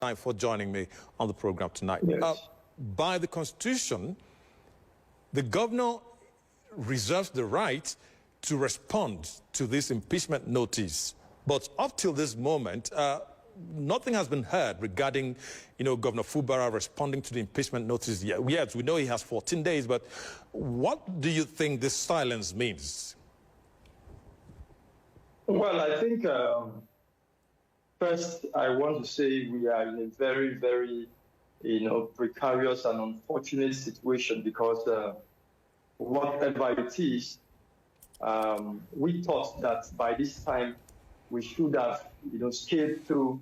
For joining me on the program tonight. Yes. By the Constitution, the governor reserves the right to respond to this impeachment notice. But up till this moment, nothing has been heard regarding, Governor Fubara responding to the impeachment notice yet. Yes, we know he has 14 days, but what do you think this silence means? Well, I think first I want to say we are in a very, very, precarious and unfortunate situation because whatever it is, we thought that by this time we should have, scaled through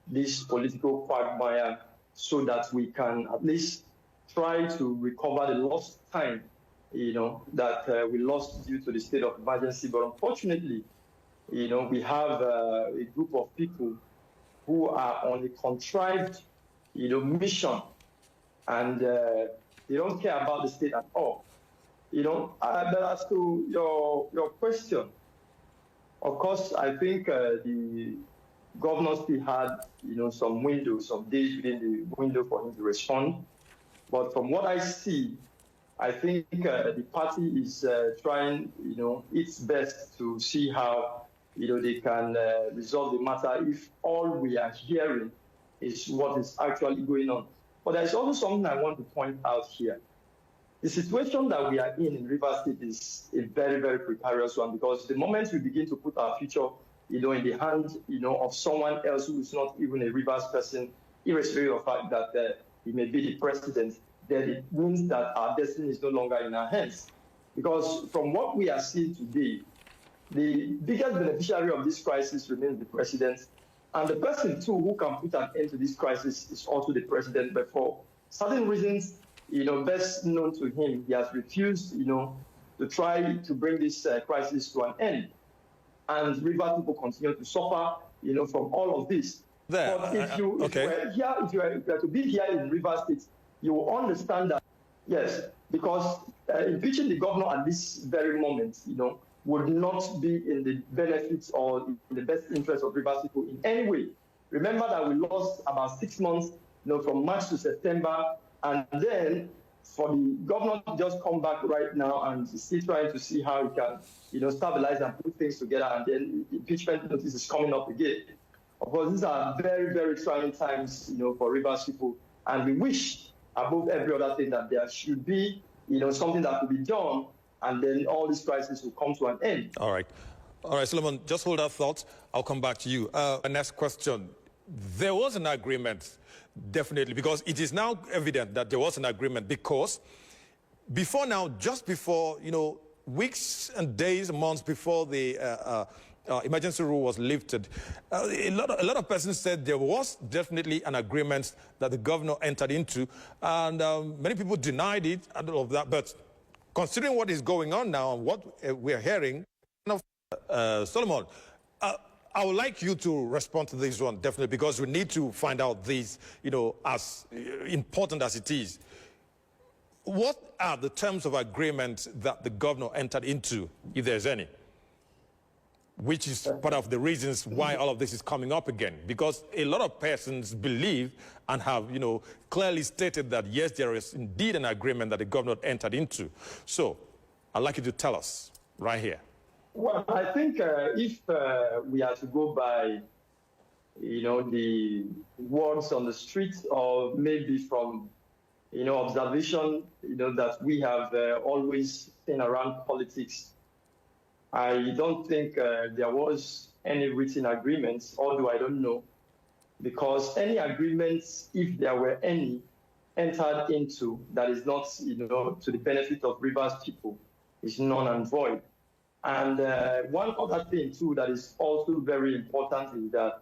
this political quagmire so that we can at least try to recover the lost time, that we lost due to the state of emergency. But unfortunately, we have a group of people who are on a contrived, mission, and they don't care about the state at all. But as to your question, of course, I think the governor still had, some days within the window for him to respond. But from what I see, I think the party is trying, its best to see how, they can resolve the matter if all we are hearing is what is actually going on. But there's also something I want to point out here. The situation that we are in Rivers State is a very, very precarious one because the moment we begin to put our future, in the hands, of someone else who is not even a Rivers person, irrespective of the fact that he may be the president, then it means that our destiny is no longer in our hands. Because from what we are seeing today, the biggest beneficiary of this crisis remains the president. And the person, too, who can put an end to this crisis is also the president. But for certain reasons, best known to him, he has refused, to try to bring this crisis to an end. And Rivers people continue to suffer, from all of this. But if you were to be here in Rivers State, you will understand that, yes, because impeaching the governor at this very moment, would not be in the benefits or in the best interest of Rivers people in any way. Remember that we lost about 6 months, from March to September, and then for the governor to just come back right now and still trying to see how he can, stabilize and put things together, and then the impeachment notice is coming up again. Of course, these are very, very trying times, for Rivers people, and we wish, above every other thing, that there should be, something that could be done, and then all this crisis will come to an end. All right, Solomon, just hold that thought. I'll come back to you. Next question. There was an agreement, definitely, because it is now evident that there was an agreement because before now, just before, weeks and days, months before the emergency rule was lifted, a lot of persons said there was definitely an agreement that the governor entered into, and many people denied it and all of that. But considering what is going on now and what we're hearing, Solomon, I would like you to respond to this one, definitely, because we need to find out this, as important as it is. What are the terms of agreement that the governor entered into, if there's any? Which is part of the reasons why all of this is coming up again. Because a lot of persons believe and have, clearly stated that, yes, there is indeed an agreement that the governor entered into. So I'd like you to tell us right here. Well, I think if we are to go by, the words on the street, or maybe from, observation, that we have always seen around politics, I don't think there was any written agreements, although I don't know, because any agreements, if there were any, entered into that is not, to the benefit of Rivers people, is null and void. And one other thing, too, that is also very important is that,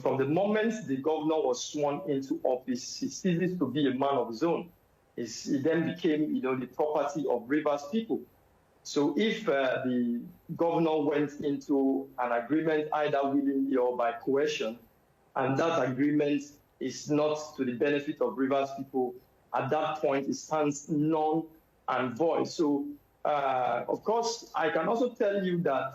from the moment the governor was sworn into office, he ceases to be a man of his own. He then became, the property of Rivers people. So if the governor went into an agreement either willingly or by coercion, and that agreement is not to the benefit of Rivers people, at that point it stands null and void. So, of course, I can also tell you that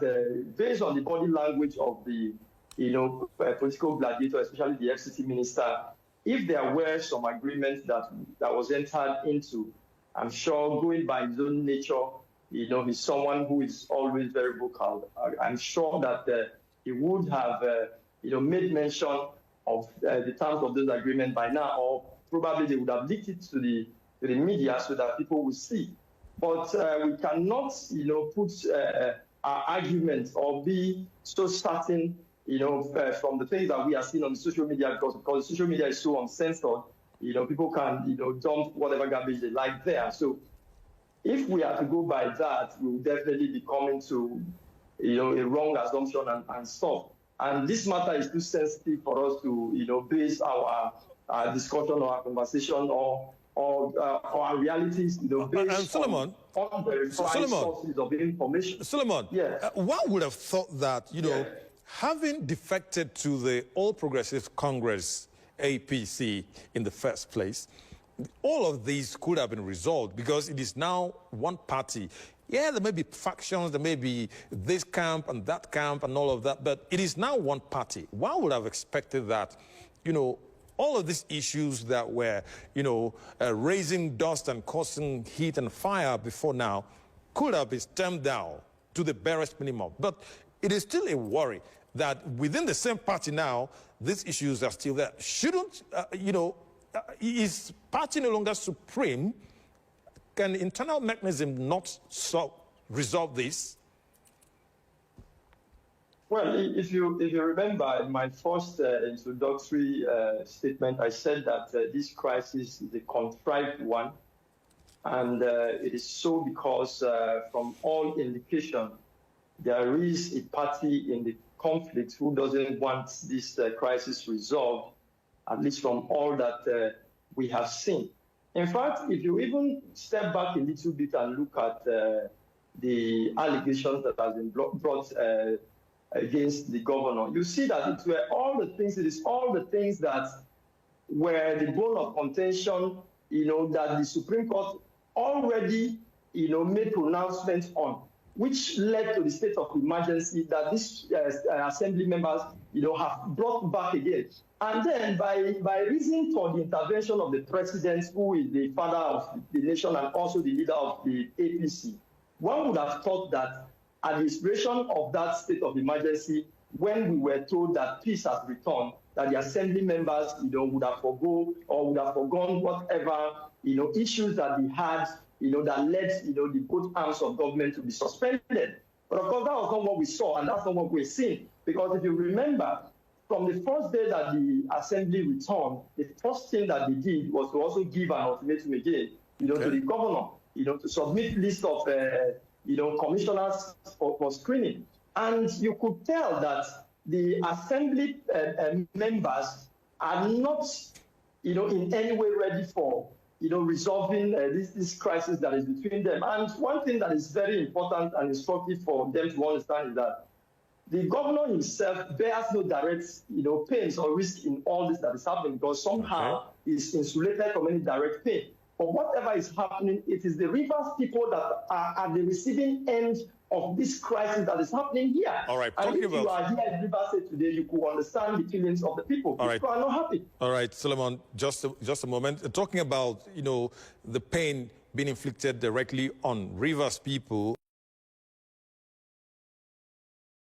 based on the body language of the political gladiator, especially the FCT minister, if there were some agreements that was entered into, I'm sure going by his own nature, he's someone who is always very vocal. I'm sure that he would have, made mention of the terms of this agreement by now, or probably they would have leaked it to the media so that people will see. But we cannot, put our argument or be so certain, from the things that we are seeing on the social media, because the social media is so uncensored. People can, dump whatever garbage they like there. So if we are to go by that, we will definitely be coming to, a wrong assumption and stuff. And this matter is too sensitive for us to, base our discussion or our conversation or our realities, based on unverified sources of information. Solomon, yes. One would have thought that, having defected to the All Progressive Congress, APC, in the first place, all of these could have been resolved because it is now one party. Yeah, there may be factions, there may be this camp and that camp and all of that, but it is now one party. One would have expected that, all of these issues that were, raising dust and causing heat and fire before now could have been stemmed down to the barest minimum. But it is still a worry that within the same party now, these issues are still there. Shouldn't, is party no longer supreme? Can internal mechanism not resolve this? Well, if you remember, in my first introductory statement, I said that this crisis is a contrived one. And it is so because from all indication, there is a party in the conflict who doesn't want this crisis resolved, at least from all that we have seen. In fact, if you even step back a little bit and look at the allegations that have been brought against the governor, you see that it is all the things that were the bone of contention, that the Supreme Court already, made pronouncements on, which led to the state of emergency that these assembly members, have brought back again. And then by reason for the intervention of the president, who is the father of the nation and also the leader of the APC, one would have thought that at the inspiration of that state of emergency, when we were told that peace has returned, that the assembly members, would have forgone whatever, issues that they had, that led, the both arms of government to be suspended. But of course, that was not what we saw, and that's not what we're seeing. Because if you remember, from the first day that the assembly returned, the first thing that they did was to also give an ultimatum again, to the governor, to submit list of, commissioners for screening. And you could tell that the assembly members are not, in any way ready for, resolving this crisis that is between them. And one thing that is very important and instructive for them to understand is that the governor himself bears no direct, pains or risk in all this that is happening, because somehow is insulated from any direct pain. But whatever is happening, it is the Rivers people that are at the receiving end of this crisis that is happening here. All right, and if you are here in Rivers State today, you could understand the feelings of the people. All right. People are not happy. All right, Solomon, just a moment. Talking about, the pain being inflicted directly on Rivers people.